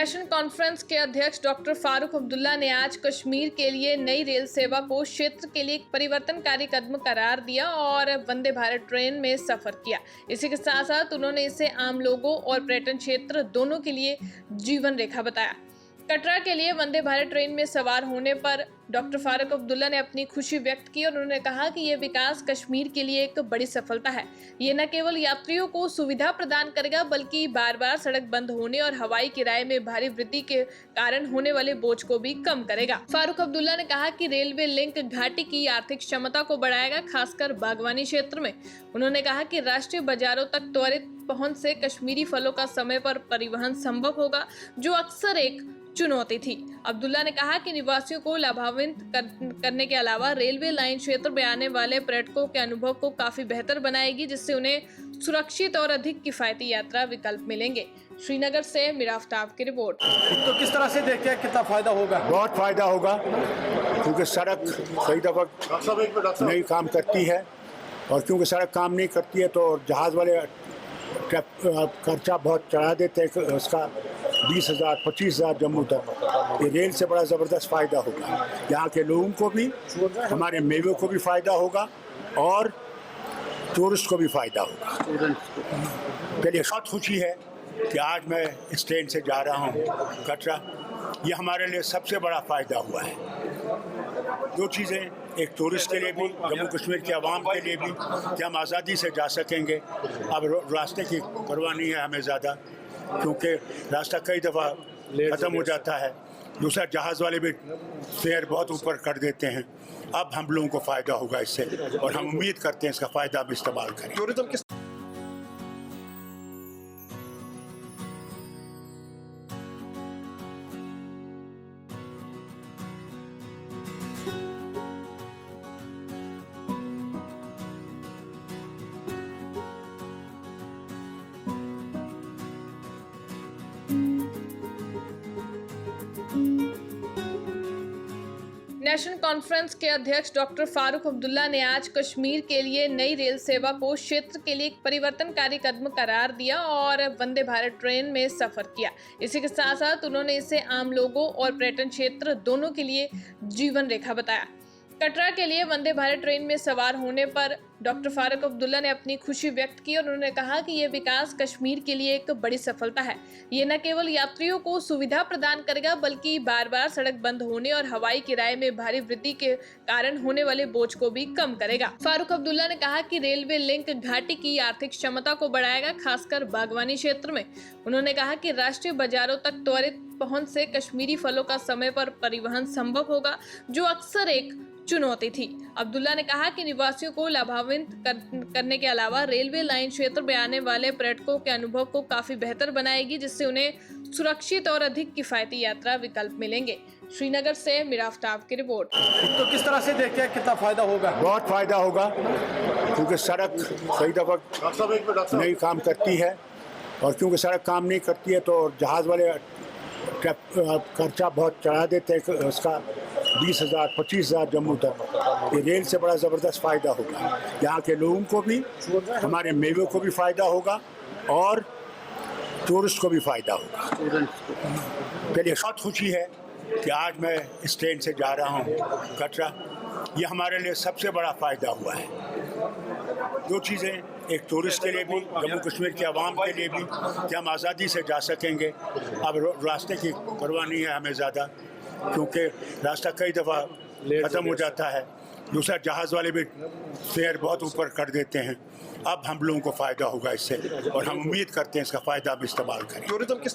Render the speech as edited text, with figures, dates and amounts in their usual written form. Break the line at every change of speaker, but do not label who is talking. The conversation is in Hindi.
नेशनल कॉन्फ्रेंस के अध्यक्ष डॉक्टर फारूक अब्दुल्ला ने आज कश्मीर के लिए नई रेल सेवा को क्षेत्र के लिए एक परिवर्तनकारी कदम करार दिया और वंदे भारत ट्रेन में सफर किया। इसी के साथ साथ उन्होंने इसे आम लोगों और पर्यटन क्षेत्र दोनों के लिए जीवन रेखा बताया। कटरा के लिए वंदे भारत ट्रेन में सवार होने पर डॉक्टर फारूक अब्दुल्ला ने अपनी खुशी व्यक्त की और उन्होंने कहा कि यह विकास कश्मीर के लिए एक बड़ी सफलता है। ये न केवल यात्रियों को सुविधा प्रदान करेगा बल्कि बार बार सड़क बंद होने और हवाई किराए में भारी वृद्धि के कारण होने वाले बोझ को भी कम करेगा। फारूक अब्दुल्ला ने कहा कि रेलवे लिंक घाटी की आर्थिक क्षमता को बढ़ाएगा, खासकर बागवानी क्षेत्र में। उन्होंने कहा कि राष्ट्रीय बाजारों तक त्वरित पहुंच से कश्मीरी फलों का समय पर परिवहन संभव होगा, जो अक्सर एक चुनौती थी। अब्दुल्ला ने कहा कि निवासियों को लाभान्वित करने के अलावा रेलवे लाइन क्षेत्र में आने वाले पर्यटकों के अनुभव को काफी बेहतर बनाएगी, जिससे उन्हें सुरक्षित और अधिक किफायती यात्रा विकल्प मिलेंगे। श्रीनगर से मीरा आफ्ताब की रिपोर्ट।
तो किस तरह से देखते हैं कितना फायदा होगा?
बहुत फायदा होगा, क्योंकि सड़क कई दफा नहीं काम करती है, और क्योंकि सड़क काम नहीं करती है तो जहाज वाले खर्चा बहुत चढ़ा देते हैं, उसका 20,000 25,000 जम्मू तक। ये रेल से बड़ा ज़बरदस्त फ़ायदा होगा, यहाँ के लोगों को भी, हमारे मेवों को भी फ़ायदा होगा और टूरिस्ट को भी फ़ायदा होगा। चलिए, बहुत खुशी है कि आज मैं इस ट्रेन से जा रहा हूँ कटरा। ये हमारे लिए सबसे बड़ा फ़ायदा हुआ है। दो चीज़ें, एक टूरिस्ट के लिए भी, जम्मू कश्मीर के अवाम के लिए भी कि हम आज़ादी से जा सकेंगे। अब रास्ते की परवाह नहीं है हमें ज़्यादा, क्योंकि रास्ता कई दफ़ा ख़त्म हो जाता है। दूसरा, जहाज़ वाले भी फेयर बहुत ऊपर कर देते हैं। अब हम लोगों को फ़ायदा होगा इससे, और हम उम्मीद करते हैं इसका फ़ायदा हम इस्तेमाल करें।
टूरिज्म किस
नेशनल कॉन्फ्रेंस के अध्यक्ष डॉक्टर फारूक अब्दुल्ला ने आज कश्मीर के लिए नई रेल सेवा को क्षेत्र के लिए एक परिवर्तनकारी कदम करार दिया और वंदे भारत ट्रेन में सफर किया। इसी के साथ साथ उन्होंने इसे आम लोगों और पर्यटन क्षेत्र दोनों के लिए जीवन रेखा बताया। कटरा के लिए वंदे भारत ट्रेन में सवार होने पर डॉक्टर फारूक अब्दुल्ला ने अपनी खुशी व्यक्त की और उन्होंने कहा कि यह विकास कश्मीर के लिए एक बड़ी सफलता है। ये न केवल यात्रियों को सुविधा प्रदान करेगा बल्कि बार बार सड़क बंद होने और हवाई किराए में भारी वृद्धि के कारण होने वाले बोझ को भी कम करेगा। फारूक अब्दुल्ला ने कहा कि रेलवे लिंक घाटी की आर्थिक क्षमता को बढ़ाएगा, खासकर बागवानी क्षेत्र में। उन्होंने कहा कि राष्ट्रीय बाजारों तक त्वरित पहुंच से कश्मीरी फलों का समय पर परिवहन संभव होगा, जो अक्सर एक चुनौती थी। अब्दुल्ला ने कहा कि निवासियों को लाभान्वित करने के अलावा रेलवे लाइन क्षेत्र में आने वाले पर्यटकों के अनुभव को काफी बेहतर बनाएगी, जिससे उन्हें सुरक्षित और अधिक किफायती यात्रा विकल्प मिलेंगे। श्रीनगर से मीरा आफ्ताब की रिपोर्ट।
तो किस तरह से देखते हैं कितना फायदा होगा?
बहुत फायदा होगा, क्योंकि सड़क कई दफा नहीं काम करती है, और क्योंकि सड़क काम नहीं करती है तो जहाज वाले खर्चा बहुत चढ़ा देते हैं, उसका 20,000 25,000 जम्मू तक। ये रेल से बड़ा ज़बरदस्त फ़ायदा होगा, यहाँ के लोगों को भी, हमारे मेवों को भी फ़ायदा होगा और टूरिस्ट को भी फ़ायदा होगा। चलिए, बहुत खुशी है कि आज मैं इस ट्रेन से जा रहा हूँ कटरा। ये हमारे लिए सबसे बड़ा फ़ायदा हुआ है। दो चीज़ें, एक टूरिस्ट के लिए भी, जम्मू कश्मीर के अवाम के लिए भी कि हम आज़ादी से जा सकेंगे। अब रास्ते की परवाह नहीं है हमें ज़्यादा, क्योंकि रास्ता कई दफ़ा ख़त्म हो जाता है। दूसरा, जहाज़ वाले भी फेयर बहुत ऊपर कर देते हैं। अब हम लोगों को फ़ायदा होगा इससे, और हम उम्मीद करते हैं इसका फ़ायदा हम इस्तेमाल करें।
टूरिज्म किस